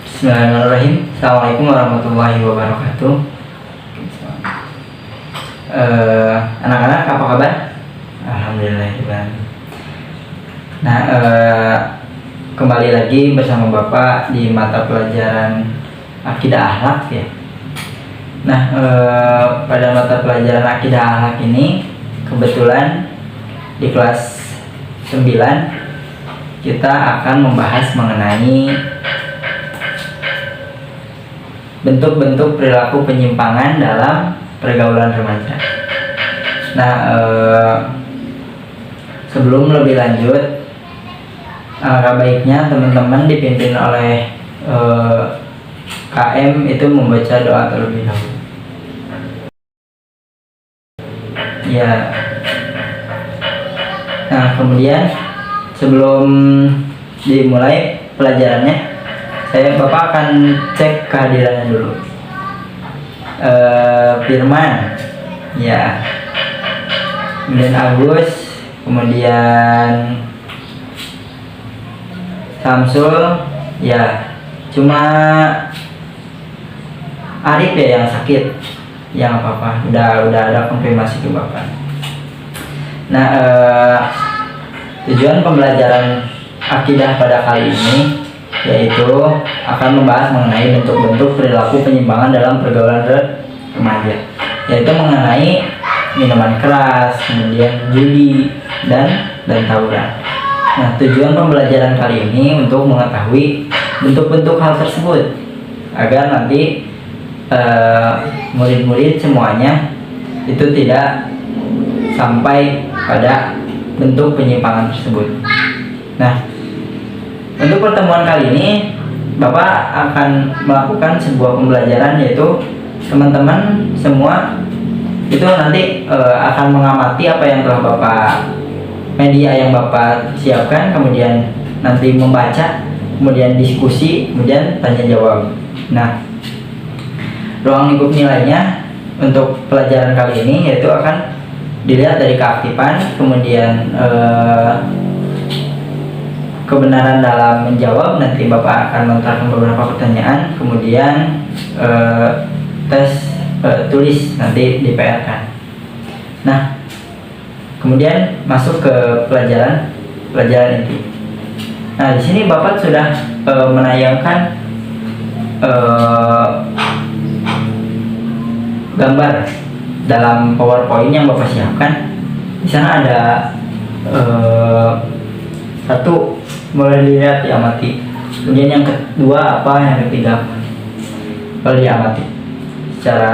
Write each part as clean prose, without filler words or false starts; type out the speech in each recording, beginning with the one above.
Bismillahirrahmanirrahim. Assalamualaikum warahmatullahi wabarakatuh. Anak-anak apa kabar? Alhamdulillah. Nah, kembali lagi bersama Bapak di mata pelajaran akidah akhlak ya. Nah, pada mata pelajaran akidah akhlak ini kebetulan di kelas 9 kita akan membahas mengenai bentuk-bentuk perilaku penyimpangan dalam pergaulan remaja. Nah, sebelum lebih lanjut, baiknya teman-teman dipimpin oleh KM itu membaca doa terlebih dahulu. Ya. Nah, kemudian sebelum dimulai pelajarannya, Bapak akan cek kehadirannya dulu. Firman, ya. Kemudian Agus, kemudian Samsul, ya. Cuma Arif ya yang sakit, yang apa-apa. Udah ada konfirmasi ke Bapak. Nah, tujuan pembelajaran akidah pada kali ini yaitu akan membahas mengenai bentuk-bentuk perilaku penyimpangan dalam pergaulan remaja, yaitu mengenai minuman keras, kemudian judi dan tawuran. Nah, tujuan pembelajaran kali ini untuk mengetahui bentuk-bentuk hal tersebut agar nanti murid-murid semuanya itu tidak sampai pada bentuk penyimpangan tersebut. Nah, untuk pertemuan kali ini Bapak akan melakukan sebuah pembelajaran, yaitu teman-teman semua itu nanti akan mengamati apa yang telah media yang Bapak siapkan, kemudian nanti membaca, kemudian diskusi, kemudian tanya jawab. Nah, ruang lingkup nilainya untuk pelajaran kali ini yaitu akan dilihat dari keaktifan, kemudian kebenaran dalam menjawab. Nanti Bapak akan melontarkan beberapa pertanyaan, kemudian tes tulis nanti di PR kan. Nah, kemudian masuk ke pelajaran inti. Nah, di sini Bapak sudah menayangkan gambar dalam PowerPoint yang Bapak siapkan. Di sana ada satu, boleh dilihat, diamati. Kemudian yang kedua apa, yang ketiga apa, boleh diamati secara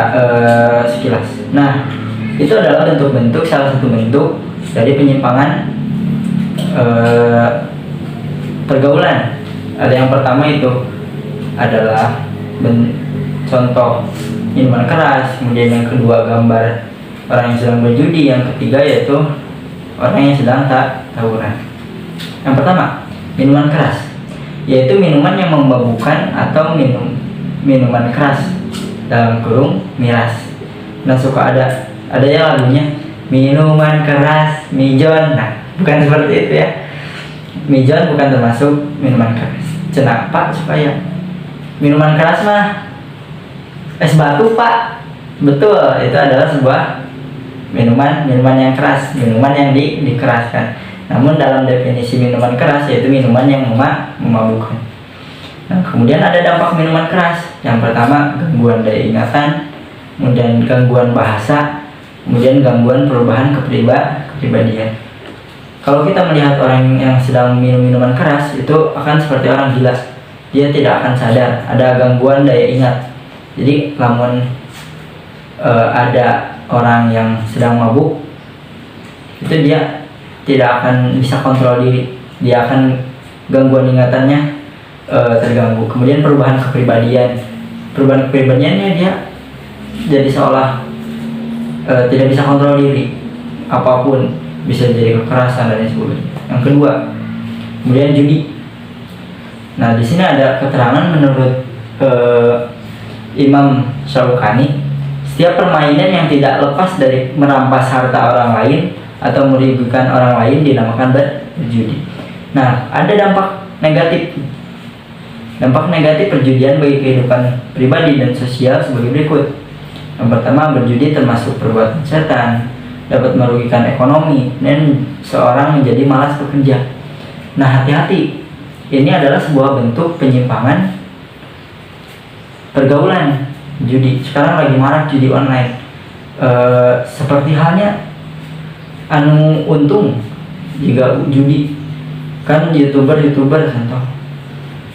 sekilas. Nah, itu adalah bentuk-bentuk, salah satu bentuk dari penyimpangan pergaulan. Ada yang pertama itu adalah contoh minuman keras, kemudian yang kedua gambar orang yang sedang berjudi, yang ketiga yaitu orang yang sedang tawuran. Yang pertama, minuman keras, yaitu minuman yang memabukkan atau minuman keras, dalam kurung miras. Nah, suka ada ya lagunya, minuman keras mijon. Nah, bukan seperti itu ya. Mijon bukan termasuk minuman keras. Kenapa? Supaya minuman keras mah es batu, Pak. Betul, itu adalah sebuah minuman yang keras, minuman yang dikeraskan. Namun dalam definisi minuman keras yaitu minuman yang memabukkan. Nah, kemudian ada dampak minuman keras. Yang pertama, gangguan daya ingatan, kemudian gangguan bahasa, kemudian gangguan perubahan kepribadian. Kalau kita melihat orang yang sedang minum minuman keras, itu akan seperti orang gila. Dia tidak akan sadar, ada gangguan daya ingat. Jadi namun ada orang yang sedang mabuk, itu dia tidak akan bisa kontrol diri, dia akan gangguan ingatannya terganggu. Kemudian perubahan kepribadiannya dia jadi seolah tidak bisa kontrol diri, apapun bisa jadi kekerasan dan sebagainya. Yang kedua, kemudian judi. Nah, di sini ada keterangan menurut Imam Syaukani, setiap permainan yang tidak lepas dari merampas harta orang lain atau merugikan orang lain dinamakan berjudi. Nah, ada dampak negatif Dampak negatif perjudian bagi kehidupan pribadi dan sosial sebagai berikut. Yang pertama, berjudi termasuk perbuatan setan, dapat merugikan ekonomi dan seorang menjadi malas bekerja. Nah, hati-hati. Ini adalah sebuah bentuk penyimpangan pergaulan judi. Sekarang lagi marak judi online. Seperti halnya untung jika judi, kan youtuber contoh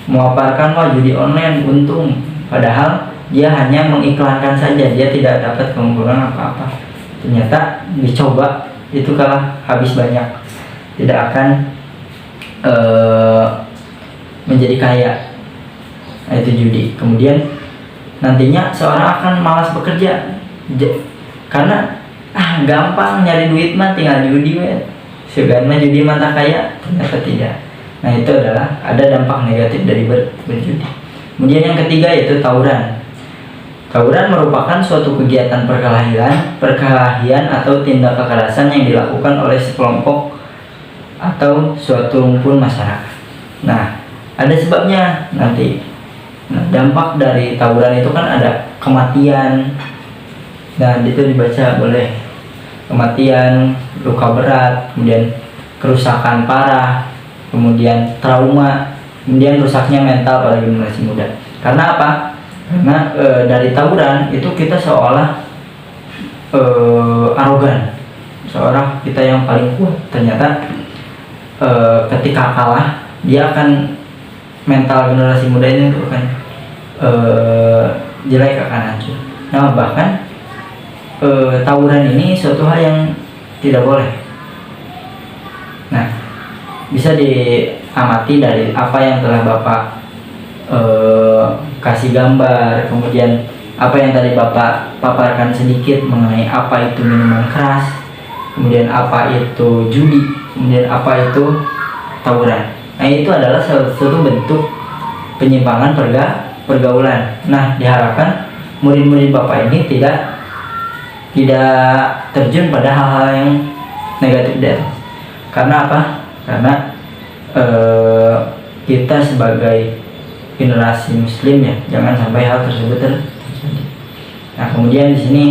memaparkan wah judi online untung, padahal dia hanya mengiklankan saja, dia tidak dapat keuntungan apa-apa. Ternyata dicoba itu kalah habis banyak, tidak akan menjadi kaya. Nah, itu judi. Kemudian nantinya seorang akan malas bekerja karena gampang nyari duit mah tinggal judi sebenarnya judi mata kaya, ternyata tidak. Nah, itu adalah ada dampak negatif dari berjudi. Kemudian yang ketiga yaitu tawuran. Tawuran merupakan suatu kegiatan perkelahian atau tindak kekerasan yang dilakukan oleh sekelompok atau suatu rumpun masyarakat. Nah, ada sebabnya nanti. Nah, dampak dari tawuran itu kan ada kematian. Dan itu dibaca boleh kematian, luka berat, kemudian kerusakan parah, kemudian trauma, kemudian rusaknya mental pada generasi muda. Karena apa? Karena dari tawuran itu kita seolah arogan, seorang kita yang paling kuat. Ternyata ketika kalah, dia akan mental generasi muda ini itu akan jelek, akan hancur. Nah, bahkan tawuran ini suatu hal yang tidak boleh. Nah, bisa diamati dari apa yang telah Bapak kasih gambar, kemudian apa yang tadi Bapak paparkan sedikit mengenai apa itu minuman keras, kemudian apa itu judi, kemudian apa itu tawuran. Nah, itu adalah salah satu bentuk penyimpangan pergaulan. Nah, diharapkan murid-murid Bapak ini tidak terjun pada hal-hal yang negatif dan karena apa? Karena kita sebagai generasi muslim ya, jangan sampai hal tersebut terjadi. Nah, kemudian di sini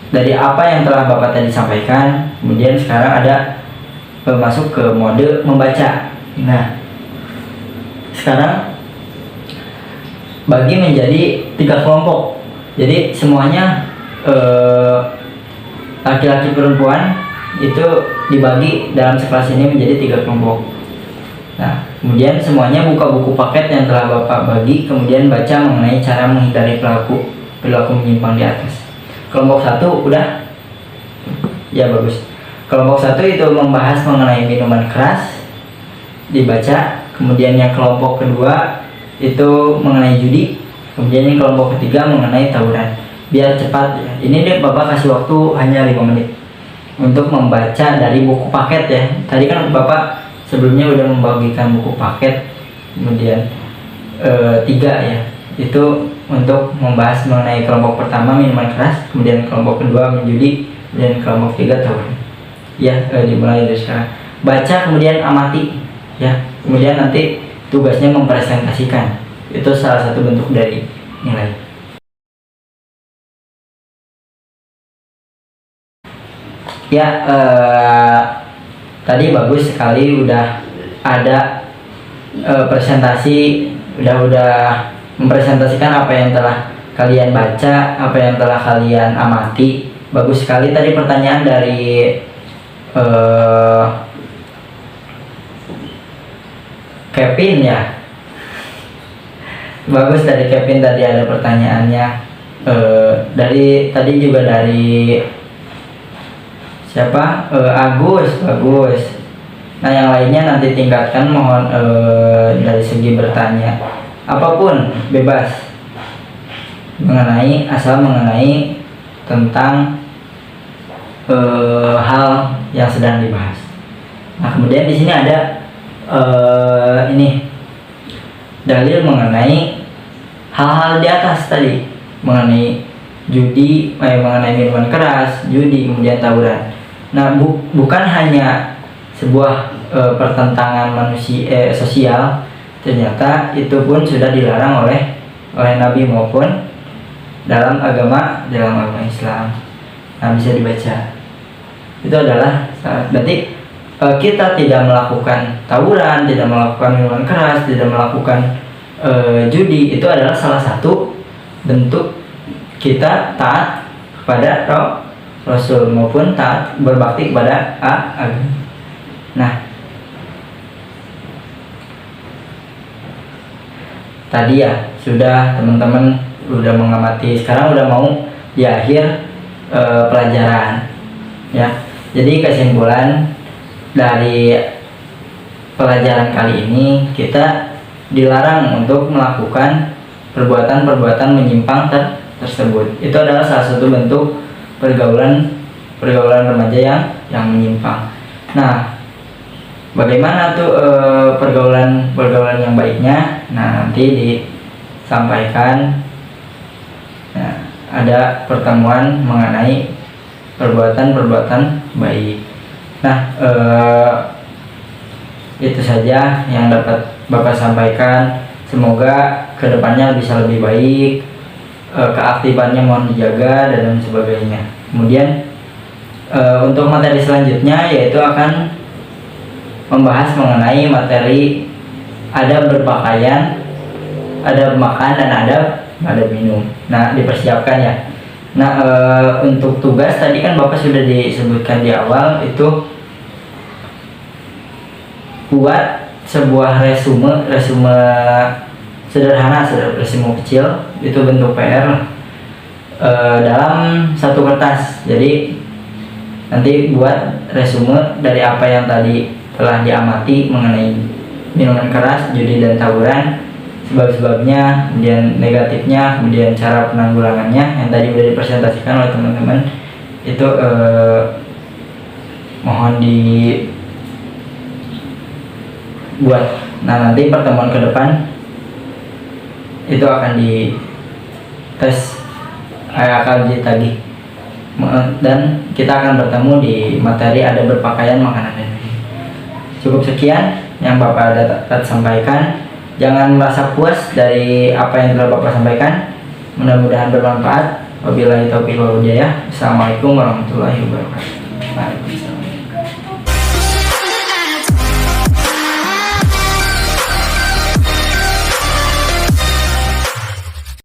dari apa yang telah Bapak tadi sampaikan, kemudian sekarang ada masuk ke mode membaca. Nah, sekarang bagi menjadi 3 kelompok. Jadi semuanya laki-laki perempuan itu dibagi dalam sekelas ini menjadi 3 kelompok. Nah, kemudian semuanya buka buku paket yang telah Bapak bagi, kemudian baca mengenai cara menghindari perilaku menyimpang di atas. Kelompok 1 udah? Ya, bagus. Kelompok 1 itu membahas mengenai minuman keras, dibaca. Kemudian yang kelompok kedua itu mengenai judi, kemudian yang kelompok ketiga mengenai tawuran. Biar cepat ya, ini deh Bapak kasih waktu hanya 5 menit untuk membaca dari buku paket ya. Tadi kan Bapak sebelumnya udah membagikan buku paket, kemudian 3 ya, itu untuk membahas mengenai kelompok pertama minuman keras, kemudian kelompok kedua menjudi, dan kelompok 3 tawuran ya. Dimulai dari sekarang baca, kemudian amati ya, kemudian nanti tugasnya mempresentasikan. Itu salah satu bentuk dari nilai. Ya, tadi bagus sekali udah ada presentasi, udah mempresentasikan apa yang telah kalian baca, apa yang telah kalian amati. Bagus sekali tadi pertanyaan dari Kevin ya. Bagus dari Kevin tadi ada pertanyaannya. Dari tadi juga dari siapa? Agus, bagus. Nah, yang lainnya nanti tingkatkan, mohon dari segi bertanya apapun bebas asal mengenai tentang hal yang sedang dibahas. Nah, kemudian di sini ada ini dalil mengenai hal-hal di atas tadi, mengenai judi, mengenai minuman keras, judi, kemudian tawuran. Nah, bukan hanya sebuah pertentangan manusia sosial, ternyata itu pun sudah dilarang oleh Nabi maupun dalam agama Islam. Nah, bisa dibaca. Itu adalah berarti kita tidak melakukan tawuran, tidak melakukan minuman keras, tidak melakukan judi, itu adalah salah satu bentuk kita taat kepada Rasul maupun taat berbakti kepada agama. Nah, tadi ya sudah teman-teman udah mengamati, sekarang udah mau di akhir pelajaran ya. Jadi kesimpulan dari pelajaran kali ini, kita dilarang untuk melakukan perbuatan-perbuatan menyimpang tersebut. Itu adalah salah satu bentuk pergaulan remaja yang menyimpang. Nah, bagaimana tuh pergaulan yang baiknya? Nah, nanti disampaikan. Nah, ada pertemuan mengenai perbuatan baik. Nah, itu saja yang dapat Bapak sampaikan. Semoga kedepannya bisa lebih baik, keaktifannya mohon dijaga dan sebagainya. Kemudian untuk materi selanjutnya yaitu akan membahas mengenai materi adab berpakaian, adab makan, dan adab minum. Nah, dipersiapkan ya. Nah, untuk tugas tadi kan Bapak sudah disebutkan di awal, itu buat sebuah resume sederhana, resume kecil, itu bentuk PR dalam satu kertas. Jadi nanti buat resume dari apa yang tadi telah diamati mengenai minuman keras, judi dan tawuran, sebab-sebabnya, kemudian negatifnya, kemudian cara penanggulangannya yang tadi sudah dipresentasikan oleh teman-teman. Itu mohon dibuat. Nah, nanti pertemuan ke depan itu akan dites, akan ditagih, dan kita akan bertemu di materi ada berpakaian, makanan, dan minum. Cukup sekian yang Bapak dapat sampaikan. Jangan merasa puas dari apa yang telah Bapak sampaikan. Mudah-mudahan bermanfaat. Wabillahi taufiq wal hidayah. Assalamualaikum warahmatullahi wabarakatuh. Waalaikumsalam.